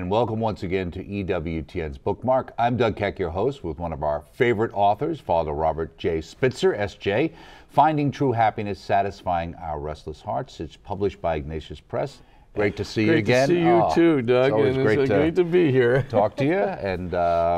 and welcome once again to Ewtn's Bookmark. I'm Doug Keck, your host, with one of our favorite authors, Father Robert J. Spitzer, S.J., Finding True Happiness, Satisfying Our Restless Hearts. It's published by Ignatius Press. Great to see you again. Great to see you too, Doug. It's always great to be here. Talk to you. And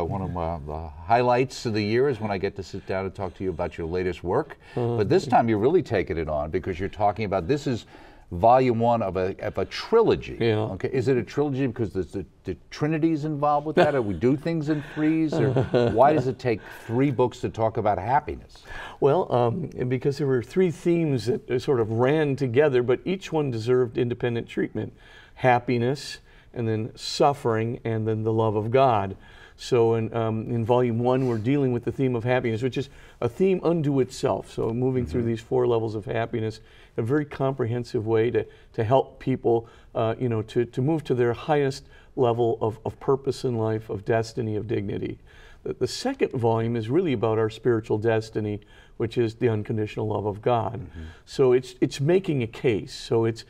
one of the highlights of the year is when I get to sit down and talk to you about your latest work. But this time you're really taking it on because you're talking about, this is volume one of a trilogy. Yeah. Okay, is it a trilogy because the Trinity's involved with that, or we do things in threes, or why does it take 3 books to talk about happiness? Well, because there were 3 themes that sort of ran together, but each one deserved independent treatment: happiness, and then suffering, and then the love of God. So in volume 1, we're dealing with the theme of happiness, which is a theme unto itself. So moving through these 4 levels of happiness, a very comprehensive way to help people, to move to their highest level of purpose in life, of destiny, of dignity. The second volume is really about our spiritual destiny, which is the unconditional love of God. So it's making a case. So it's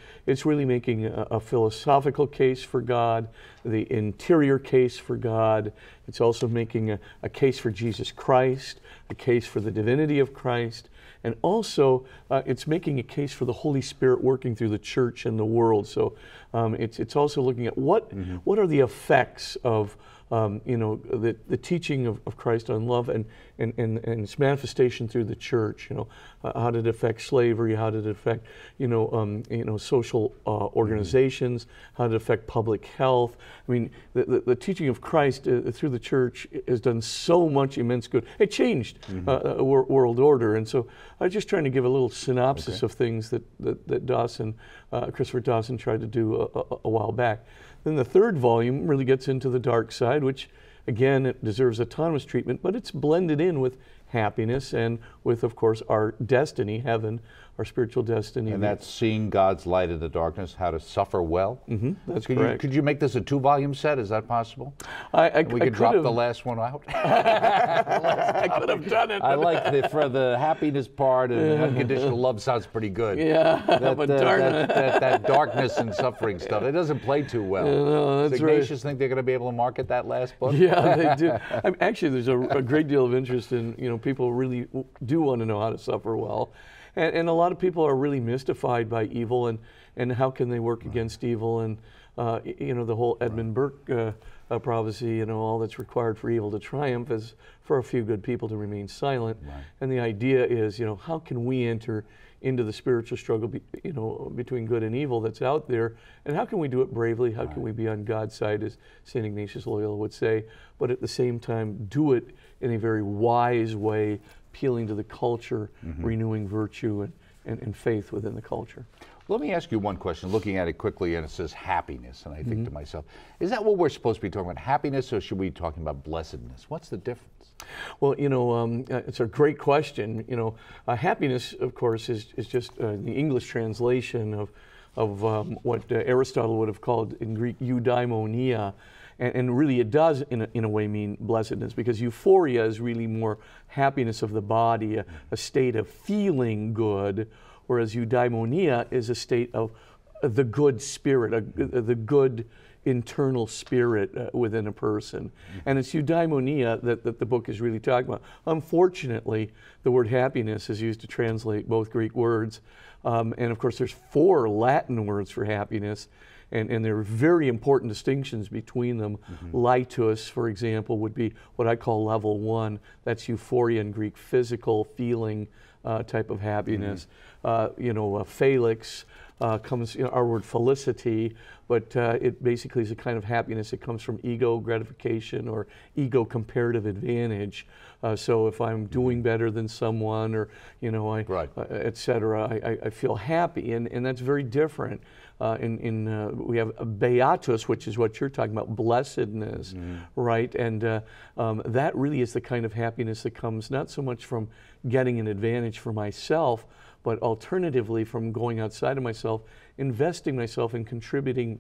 really making a philosophical case for God, the interior case for God. It's also making a case for Jesus Christ, a case for the divinity of Christ, and also it's making a case for the Holy Spirit working through the church and the world. So it's also looking at what are the effects of the teaching of Christ on love and its manifestation through the church. How did it affect slavery? How did it affect social organizations? How did it affect public health? I mean, the teaching of Christ through the church has done so much immense good. It changed world order, and so I was just trying to give a little synopsis of things that Dawson, Christopher Dawson, tried to do a while back. Then the third volume really gets into the dark side, which, again, it deserves autonomous treatment, but it's blended in with happiness and with, of course, our destiny, heaven, our spiritual destiny. And that's seeing God's light in the darkness, how to suffer well. That's correct. Could you make this a 2-volume set? Is that possible? We could drop the last one out. I could have done it. I like for the happiness part, and unconditional love sounds pretty good. Yeah, but that darkness and suffering stuff, it doesn't play too well. No, Does Ignatius think they're going to be able to market that last book? Yeah, they do. Actually, there's a great deal of interest in, people really do want to know how to suffer well. And a lot of people are really mystified by evil and how can they work against evil, and the whole Edmund Burke prophecy, all that's required for evil to triumph is for a few good people to remain silent. And the idea is, how can we enter into the spiritual struggle, between good and evil that's out there, and how can we do it bravely? How can we be on God's side, as St. Ignatius Loyola would say, but at the same time do it in a very wise way, appealing to the culture, renewing virtue and faith within the culture. Let me ask you one question, looking at it quickly, and it says happiness, and I think to myself, is that what we're supposed to be talking about, happiness, or should we be talking about blessedness? What's the difference? Well, it's a great question. Happiness, of course, is just the English translation of what Aristotle would have called in Greek eudaimonia. And really it does in a way mean blessedness, because euphoria is really more happiness of the body, a state of feeling good, whereas eudaimonia is a state of the good spirit, the good internal spirit within a person. And it's eudaimonia that the book is really talking about. Unfortunately, the word happiness is used to translate both Greek words, and of course there's 4 Latin words for happiness. And there are very important distinctions between them. Lightus, for example, would be what I call level 1. That's euphoria in Greek, physical, feeling type of happiness. Felix comes, our word felicity, but it basically is a kind of happiness that comes from ego gratification or ego comparative advantage. So if I'm doing better than someone, or et cetera, I feel happy, and that's very different. We have beatus, which is what you're talking about, blessedness, right? And that really is the kind of happiness that comes not so much from getting an advantage for myself, but alternatively from going outside of myself, investing myself in contributing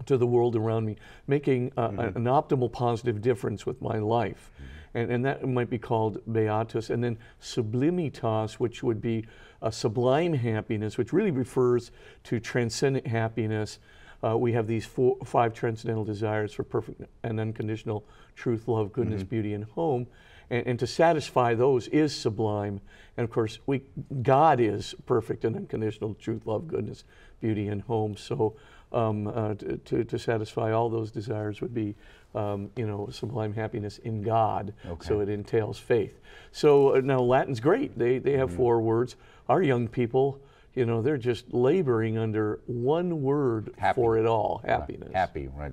to the world around me, making an optimal positive difference with my life. And that might be called beatus. And then sublimitas, which would be a sublime happiness, which really refers to transcendent happiness, we have these five transcendental desires for perfect and unconditional truth, love, goodness, beauty, and home. And to satisfy those is sublime. And of course, God is perfect and unconditional truth, love, goodness, beauty, and home. So to satisfy all those desires would be, sublime happiness in God. Okay. So it entails faith. So now Latin's great. They have 4 words. Our young people, they're just laboring under one word for it all: happiness. Right. Happy, right?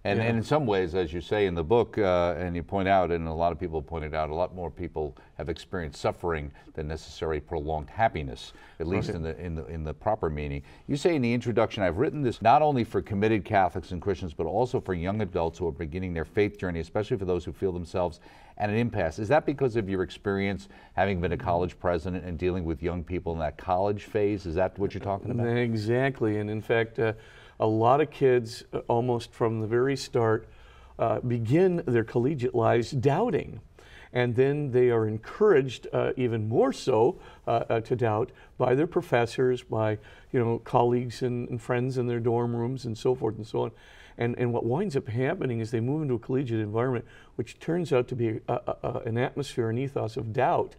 And in some ways, as you say in the book, and you point out, and a lot of people pointed out, a lot more people have experienced suffering than necessarily prolonged happiness, at least in the proper meaning. You say in the introduction, I've written this not only for committed Catholics and Christians, but also for young adults who are beginning their faith journey, especially for those who feel themselves at an impasse. Is that because of your experience having been a college president and dealing with young people in that college phase? Is that what you're talking about? Exactly, and in fact, a lot of kids, almost from the very start, begin their collegiate lives doubting. And then they are encouraged, even more so, to doubt by their professors, by colleagues and friends in their dorm rooms, and so forth and so on. And what winds up happening is they move into a collegiate environment, which turns out to be an atmosphere, an ethos of doubt.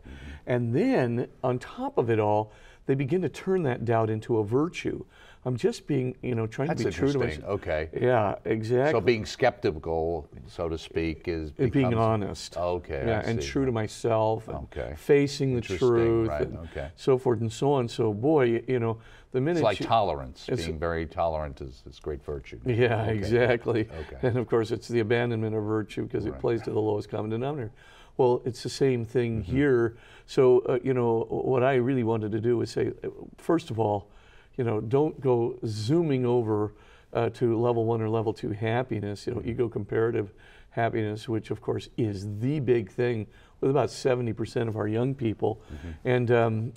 And then, on top of it all, they begin to turn that doubt into a virtue. I'm just being, trying to be true to myself. Okay. Yeah, exactly. So being skeptical, so to speak, is being honest. Okay. Yeah, and true to myself. And okay. Facing the truth. Right. And okay. so forth and so on. So, boy, the minute it's like tolerance. Being very tolerant is great virtue. Yeah, okay. Exactly. Okay. And of course, it's the abandonment of virtue because it plays to the lowest common denominator. Well, it's the same thing here. So, what I really wanted to do is say, first of all, don't go zooming over to level 1 or level 2 happiness, ego comparative happiness, which of course is the big thing with about 70% of our young people. And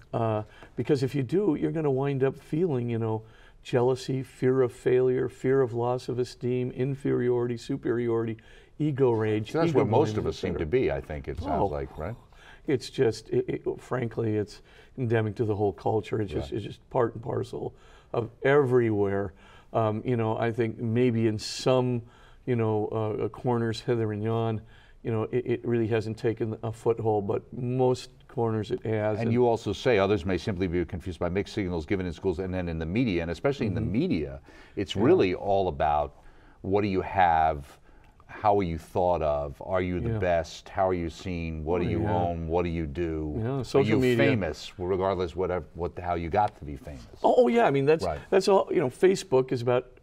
because if you do, you're going to wind up feeling, jealousy, fear of failure, fear of loss of esteem, inferiority, superiority, ego rage. So that's where most of us seem to be, I think it sounds like, right? It's just, frankly, it's endemic to the whole culture. It's just part and parcel of everywhere. I think maybe in some, corners hither and yon, it really hasn't taken a foothold, but most corners it has. And you also say others may simply be confused by mixed signals given in schools and then in the media, and especially in the media, it's really all about what do you have. How are you thought of? Are you the best? How are you seen? What do you own? What do you do? Yeah, social are you media. Famous, regardless how you got to be famous? Oh yeah, I mean that's all. Facebook is about,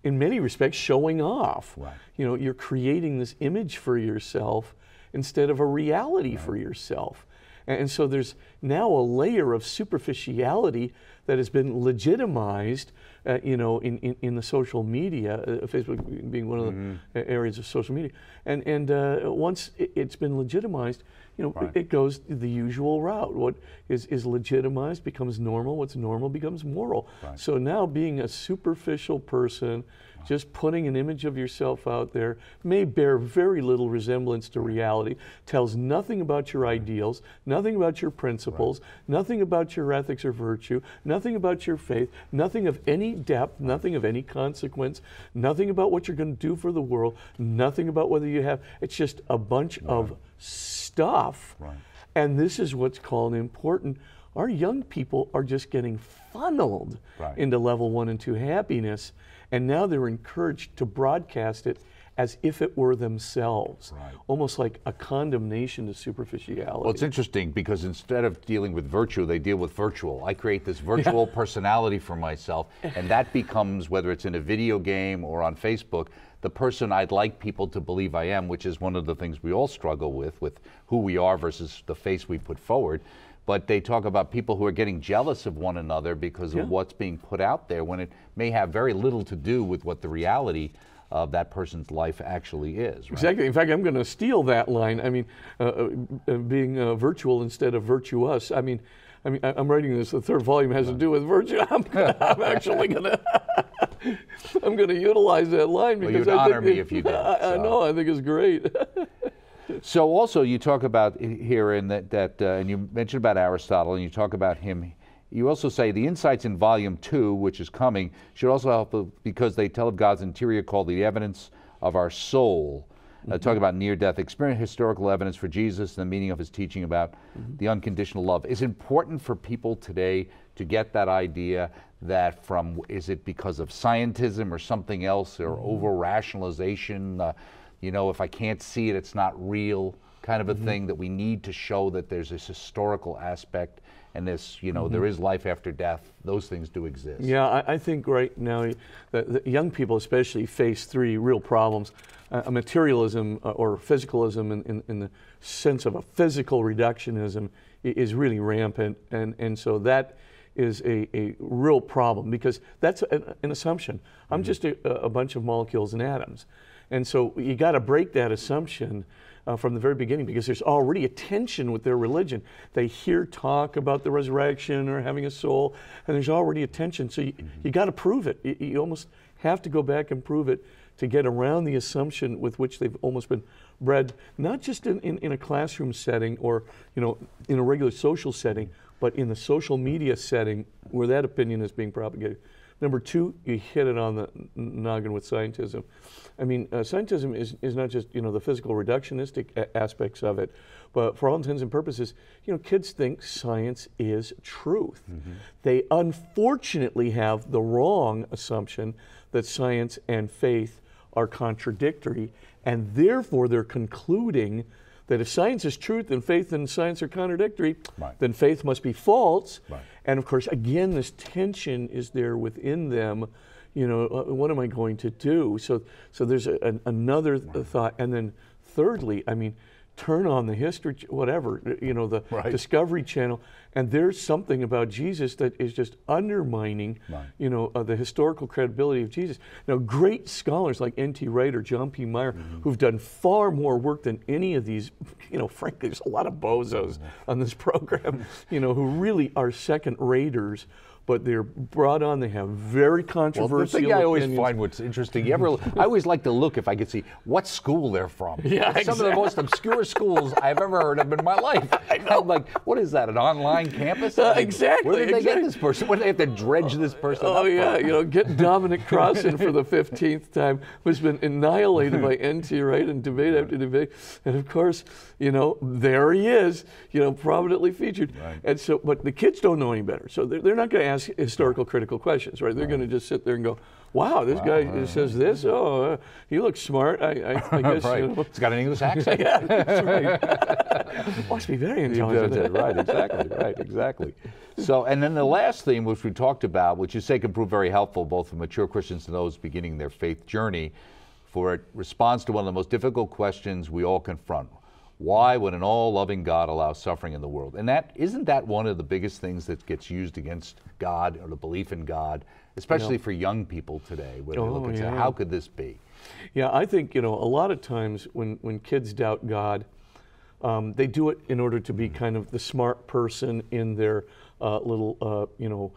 in many respects, showing off. Right. You're creating this image for yourself instead of a reality for yourself. And so there's now a layer of superficiality that has been legitimized, in the social media, Facebook being one of the areas of social media. And once it's been legitimized, it goes the usual route. What is legitimized becomes normal. What's normal becomes moral. Right. So now being a superficial person, just putting an image of yourself out there may bear very little resemblance to reality, tells nothing about your ideals, nothing about your principles, nothing about your ethics or virtue, nothing about your faith, nothing of any depth, nothing of any consequence, nothing about what you're going to do for the world, nothing about whether you have, it's just a bunch of stuff. Right. And this is what's called important. Our young people are just getting funneled into level 1 and 2 happiness, and now they're encouraged to broadcast it as if it were themselves, almost like a condemnation to superficiality. Well, it's interesting because instead of dealing with virtue, they deal with virtual. I create this virtual personality for myself, and that becomes, whether it's in a video game or on Facebook, the person I'd like people to believe I am, which is one of the things we all struggle with who we are versus the face we put forward. But they talk about people who are getting jealous of one another because of what's being put out there, when it may have very little to do with what the reality of that person's life actually is. Right? Exactly. In fact, I'm going to steal that line. I mean, being virtual instead of virtuous. I mean, I'm writing this. The third volume has to do with virtue. I'm actually going to. I'm going to utilize that line because you'd honor me if you did. I know. I think it's great. So also you talk about here in that and you mentioned about Aristotle, and you talk about him You also say the insights in Volume 2, which is coming, should also help because they tell of God's interior called the evidence of our soul. Talk about near-death experience, historical evidence for Jesus, and the meaning of his teaching about the unconditional love. Is it important for people today to get that idea that is it because of scientism or something else, or over-rationalization, you know, if I can't see it, it's not real, kind of a thing, that we need to show that there's this historical aspect and this, you know, there is life after death. Those things do exist. Yeah, I think right now the young people especially face three real problems. Materialism or physicalism in the sense of a physical reductionism is really rampant, and so that is a real problem, because that's an assumption. I'm just a bunch of molecules and atoms. And so you got to break that assumption from the very beginning, because there's already a tension with their religion. They hear talk about the resurrection or having a soul, and there's already a tension. So you got to prove it. You almost have to go back and prove it to get around the assumption with which they've almost been bred, not just in a classroom setting or, you know, in a regular social setting, but in the social media setting where that opinion is being propagated. Number two, you hit it on the noggin with scientism. I mean, scientism is not just, you know, the physical reductionistic aspects of it, but for all intents and purposes, you know, kids think science is truth. They unfortunately have the wrong assumption that science and faith are contradictory, and therefore they're concluding that if science is truth and faith and science are contradictory, then faith must be false. And of course, again, this tension is there within them. You know, what am I going to do? So there's another thought. And then thirdly, I mean, turn on the history, whatever, you know, the Discovery Channel, and there's something about Jesus that is just undermining, you know, the historical credibility of Jesus. Now, great scholars like N.T. Wright or John P. Meyer, who've done far more work than any of these, you know, frankly, there's a lot of bozos on this program, you know, who really are second-raters, but they're brought on. They have very controversial opinions. The thing I always find what's interesting, I always like to look if I could see what school they're from. Some of the most obscure schools I've ever heard of in my life. I'm like, what is that, an online campus? Exactly. Where did they get this person? Where do they have to dredge this person up from? You know, get Dominic Crossan for the 15th time, who's been annihilated by N.T. Wright in debate after debate. And of course, you know, there he is, you know, prominently featured. And so, but the kids don't know any better. So they're not going to ask historical critical questions, right? They're going to just sit there and go, wow, this guy says this. Oh, he looks smart. I guess. You know. He's got an English accent. That's right. Must be very intelligent. Right, exactly. So, and then the last theme, which we talked about, which you say can prove very helpful both for mature Christians and those beginning their faith journey, for it responds to one of the most difficult questions we all confront. Why would an all-loving God allow suffering in the world? And isn't that one of the biggest things that gets used against God, or the belief in God, especially for young people today, where they look and say, how could this be? Yeah, I think, you know, a lot of times when kids doubt God, they do it in order to be kind of the smart person in their little, you know,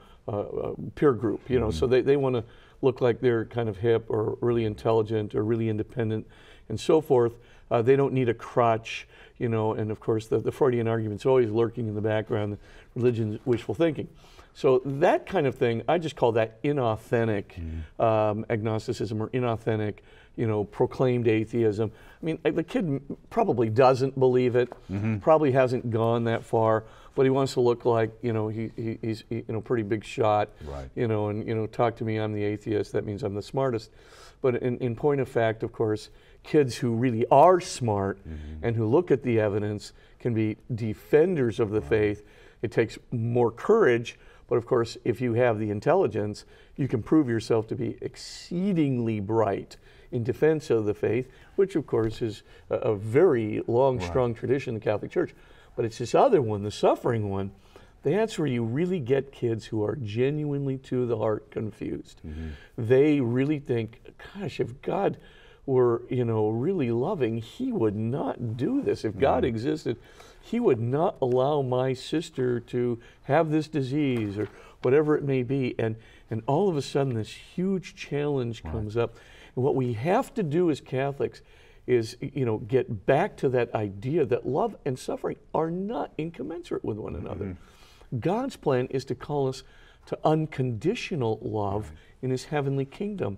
peer group, you know, so they want to look like they're kind of hip or really intelligent or really independent and so forth. They don't need a crutch, you know, and of course the Freudian argument's always lurking in the background, religion's wishful thinking. So that kind of thing, I just call that inauthentic agnosticism, or inauthentic, you know, proclaimed atheism. I mean, the kid probably doesn't believe it, probably hasn't gone that far, but he wants to look like, you know, he's you know, pretty big shot, you know, and, you know, talk to me, I'm the atheist, that means I'm the smartest. But in point of fact, of course, kids who really are smart and who look at the evidence can be defenders of the faith. It takes more courage, but of course, if you have the intelligence, you can prove yourself to be exceedingly bright in defense of the faith, which of course is a very long, strong tradition in the Catholic Church. But it's this other one, the suffering one. That's where you really get kids who are genuinely to the heart confused. They really think, gosh, if God were, you know, really loving, he would not do this. If God existed, he would not allow my sister to have this disease or whatever it may be. And all of a sudden this huge challenge comes up. And what we have to do as Catholics is, you know, get back to that idea that love and suffering are not incommensurate with one another. God's plan is to call us to unconditional love in His heavenly kingdom.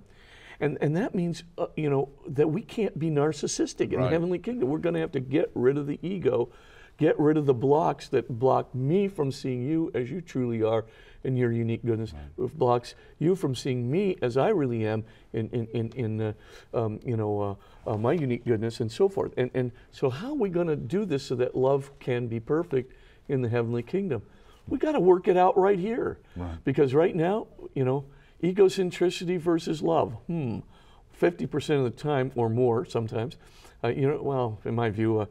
And that means, you know, that we can't be narcissistic in the heavenly kingdom. We're going to have to get rid of the ego, get rid of the blocks that block me from seeing you as you truly are in your unique goodness. It blocks you from seeing me as I really am in my unique goodness and so forth. And so how are we going to do this so that love can be perfect in the heavenly kingdom? We got to work it out right here. Because right now, you know, egocentricity versus love. 50% of the time or more sometimes, you know, well, in my view,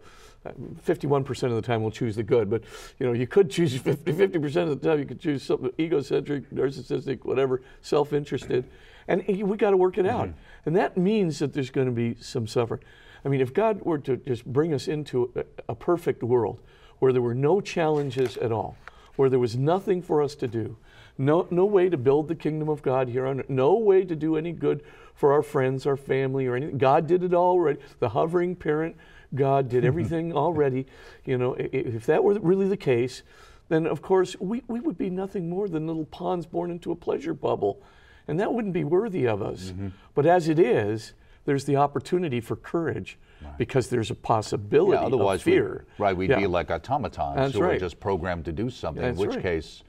51% of the time we'll choose the good, but you know, you could choose 50% of the time you could choose something egocentric, narcissistic, whatever, self-interested, and we got to work it out. And that means that there's going to be some suffering. I mean, if God were to just bring us into a perfect world where there were no challenges at all, where there was nothing for us to do, no way to build the kingdom of God here on earth, no way to do any good for our friends, our family, or anything. God did it already. The hovering parent, God did everything already. You know, if that were really the case, then of course we would be nothing more than little pawns born into a pleasure bubble. And that wouldn't be worthy of us. But as it is, there's the opportunity for courage because there's a possibility of fear. We'd be like automatons who are just programmed to do something, in which case,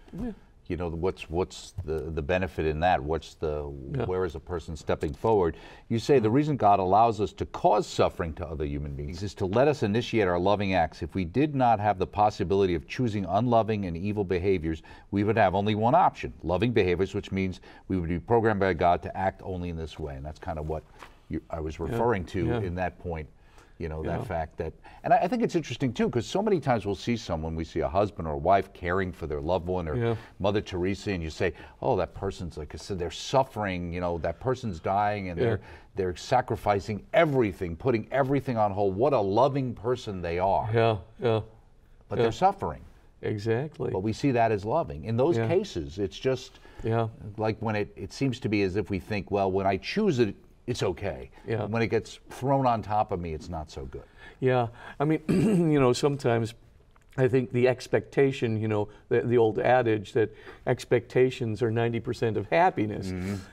you know, what's the benefit in that? Where is a person stepping forward? You say the reason God allows us to cause suffering to other human beings is to let us initiate our loving acts. If we did not have the possibility of choosing unloving and evil behaviors, we would have only one option, loving behaviors, which means we would be programmed by God to act only in this way. And that's kind of what I was referring to in that point. You know, that fact that, and I think it's interesting too, because so many times we'll see someone, we see a husband or a wife caring for their loved one, or Mother Teresa, and you say, oh, that person's, like I said, they're suffering, you know, that person's dying, and they're sacrificing everything, putting everything on hold. What a loving person they are. But they're suffering. Exactly. But we see that as loving. In those cases, it's just like when it seems to be as if we think, well, when I choose it, it's okay. When it gets thrown on top of me, it's not so good. I mean, you know, sometimes I think the expectation, you know, the old adage that expectations are 90% of happiness.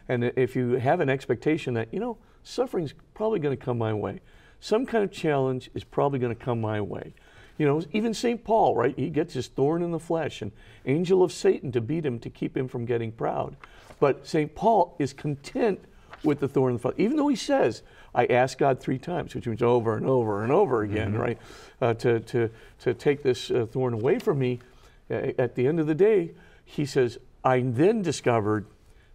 And if you have an expectation that, you know, suffering's probably going to come my way, some kind of challenge is probably going to come my way. You know, even St. Paul, right? He gets his thorn in the flesh, and angel of Satan to beat him, to keep him from getting proud. But St. Paul is content with the thorn in the flesh, even though he says, I asked God 3 times, which means over and over and over again, right? To take this thorn away from me. At the end of the day, he says, I then discovered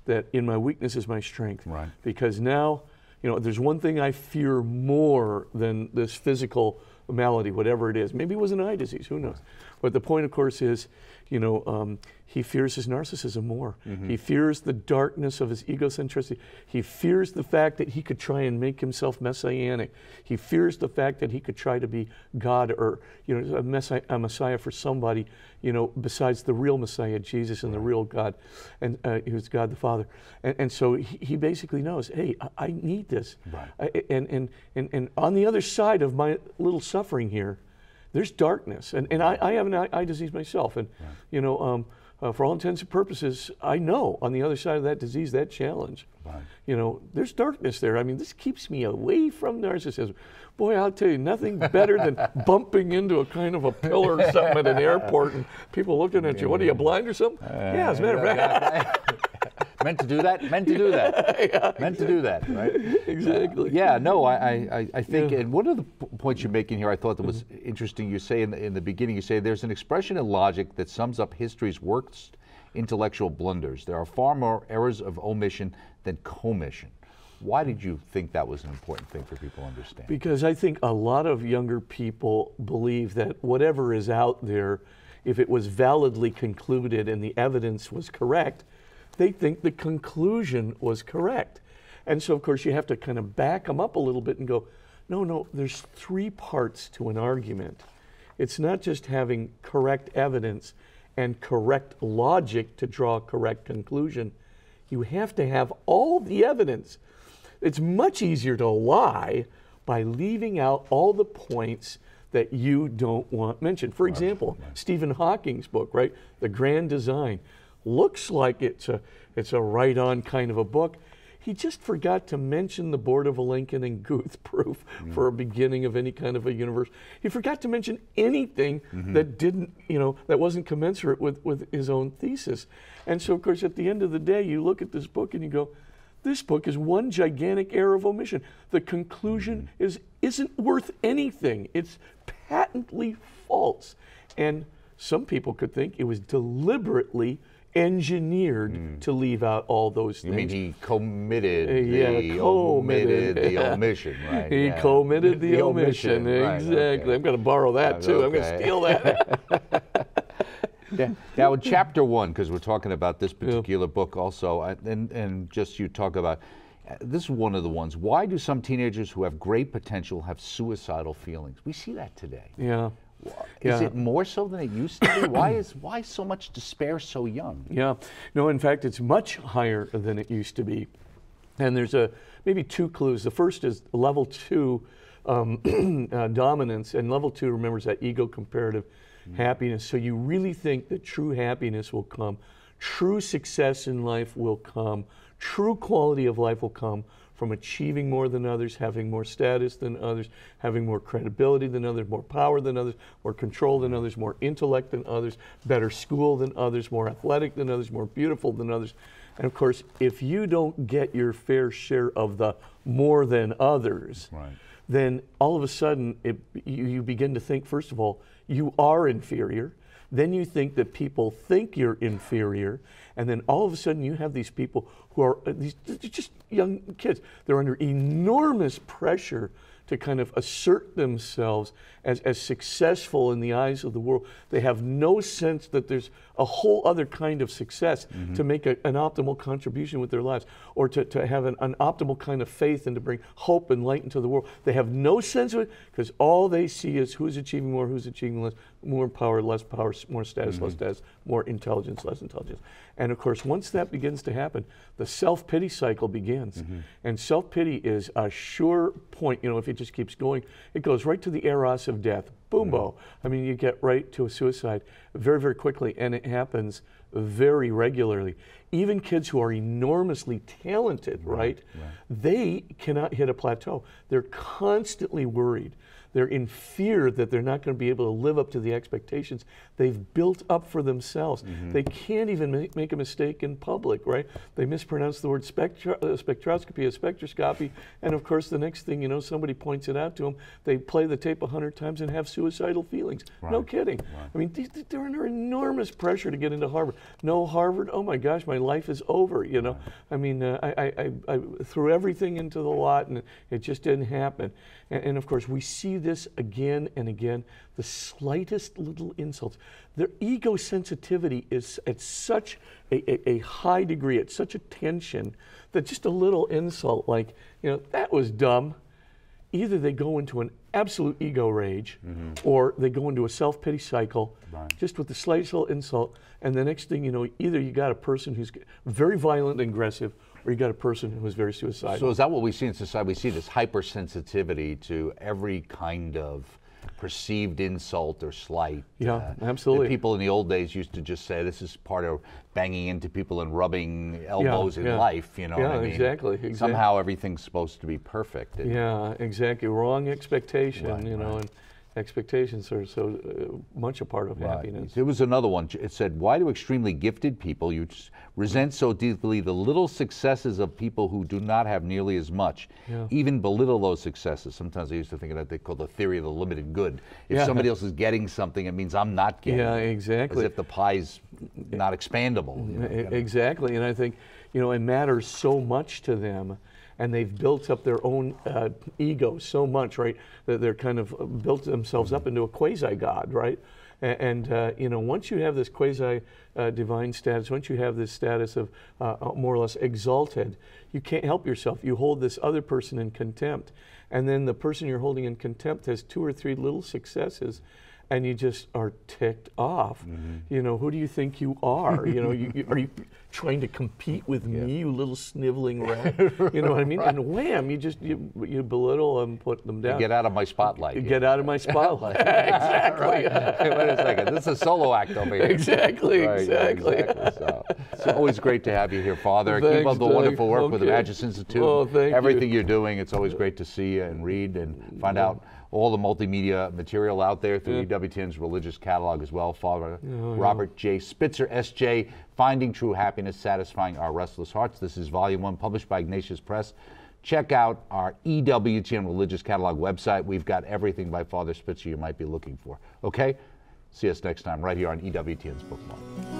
that in my weakness is my strength. Because now, you know, there's one thing I fear more than this physical malady, whatever it is. Maybe it was an eye disease, who knows? But the point, of course, is, you know, he fears his narcissism more. He fears the darkness of his egocentricity. He fears the fact that he could try and make himself messianic. He fears the fact that he could try to be God, or, you know, a Messiah for somebody, you know, besides the real Messiah, Jesus, and the real God, and who's God the Father. And so he basically knows, hey, I need this. And on the other side of my little suffering here, there's darkness, and I have an eye disease myself, and you know, for all intents and purposes, I know on the other side of that disease, that challenge, you know, there's darkness there. I mean, this keeps me away from narcissism. Boy, I'll tell you, nothing better than bumping into a kind of a pillar or something at an airport, and people looking at you. What, are you blind or something? Yeah, as a matter of fact. Meant to do that? Meant to do that. Meant to do that, right? Exactly. I think, and one of the points you're making here I thought that was interesting, you say in the beginning, you say there's an expression in logic that sums up history's worst intellectual blunders. There are far more errors of omission than commission. Why did you think that was an important thing for people to understand? Because I think a lot of younger people believe that whatever is out there, if it was validly concluded and the evidence was correct, they think the conclusion was correct. And so, of course, you have to kind of back them up a little bit and go, no, there's 3 parts to an argument. It's not just having correct evidence and correct logic to draw a correct conclusion. You have to have all the evidence. It's much easier to lie by leaving out all the points that you don't want mentioned. For example, Stephen Hawking's book, right? The Grand Design. Looks like it's a right-on kind of a book. He just forgot to mention the Board of Lincoln and Guth proof for a beginning of any kind of a universe. He forgot to mention anything that didn't, that wasn't commensurate with his own thesis. And so, of course, at the end of the day, you look at this book and you go, this book is one gigantic error of omission. The conclusion isn't worth anything. It's patently false. And some people could think it was deliberately engineered to leave out all those things. You mean he committed committed the omission, right? He committed the omission, exactly. Right, okay. I'm going to borrow that too. I'm going to steal that. Yeah. Now in chapter 1, because we're talking about this particular book also, and just you talk about, this is one of the ones, why do some teenagers who have great potential have suicidal feelings? We see that today. Yeah. Is it more so than it used to be? Why so much despair so young? Yeah, no, in fact, it's much higher than it used to be. And there's maybe 2 clues. The first is level 2 dominance, and level 2 remembers that ego comparative happiness. So you really think that true happiness will come, true success in life will come, true quality of life will come from achieving more than others, having more status than others, having more credibility than others, more power than others, more control than others, more intellect than others, better school than others, more athletic than others, more beautiful than others. And of course, if you don't get your fair share of the more than others, then all of a sudden you begin to think, first of all, you are inferior. Then you think that people think you're inferior, and then all of a sudden you have these people who are just young kids. They're under enormous pressure to kind of assert themselves as successful in the eyes of the world. They have no sense that there's a whole other kind of success to make an optimal contribution with their lives, or to have an optimal kind of faith and to bring hope and light into the world. They have no sense of it because all they see is who's achieving more, who's achieving less, more power, less power, more status, less status, more intelligence, less intelligence. And of course, once that begins to happen, the self-pity cycle begins. And self-pity is a sure point, if it just keeps going, it goes right to the eros of death. Boom-bo. I mean, you get right to a suicide very, very quickly, and it happens very regularly. Even kids who are enormously talented, right? They cannot hit a plateau. They're constantly worried. They're in fear that they're not going to be able to live up to the expectations they've built up for themselves. They can't even make a mistake in public, right? They mispronounce the word spectroscopy as spectroscopy, and of course the next thing somebody points it out to them, they play the tape 100 times and have suicidal feelings. No kidding. I mean, they're under enormous pressure to get into Harvard. No Harvard, oh my gosh, my life is over, I mean, I threw everything into the lot and it just didn't happen. And of course, we see this again and again, the slightest little insults. Their ego sensitivity is at such a high degree, at such a tension, that just a little insult like, that was dumb, either they go into an absolute ego rage or they go into a self-pity cycle just with the slightest little insult. And the next thing you know, either you got a person who's very violent and aggressive, or you got a person who is very suicidal. So is that what we see in society? We see this hypersensitivity to every kind of perceived insult or slight. Yeah, absolutely. People in the old days used to just say this is part of banging into people and rubbing elbows in life, what I mean? Exactly. Somehow everything's supposed to be perfect. Yeah, exactly. Wrong expectation, and expectations are so much a part of happiness. There was another one. It said, why do extremely gifted people resent so deeply the little successes of people who do not have nearly as much, even belittle those successes? Sometimes I used to think of that they call the theory of the limited good. If somebody else is getting something, it means I'm not getting it. Yeah, exactly. As if the pie's not expandable. Exactly, and I think, it matters so much to them, and they've built up their own ego so much, right, that they're kind of built themselves up into a quasi-God, right? And once you have this quasi-divine status, once you have this status of more or less exalted, you can't help yourself. You hold this other person in contempt. And then the person you're holding in contempt has 2 or 3 little successes, and you just are ticked off. You know, who do you think you are? You know, are you trying to compete with me, you little sniveling rat? You know what I mean? And wham, you belittle and put them down. Get out of my spotlight. Get out of my spotlight. Exactly. Right. Wait a second. This is a solo act over here. Exactly. Right, Exactly. exactly. So, it's always great to have you here, Father. Thanks, Keep up the Doug. wonderful work with the Okay. Magis Institute. Oh, thank you. Everything you're doing, it's always great to see you and read and find out all the multimedia material out there through EWTN's religious catalog as well. Father Robert J. Spitzer, S.J., Finding True Happiness, Satisfying Our Restless Hearts. This is Volume 1, published by Ignatius Press. Check out our EWTN religious catalog website. We've got everything by Father Spitzer you might be looking for. Okay? See us next time right here on EWTN's Bookmark.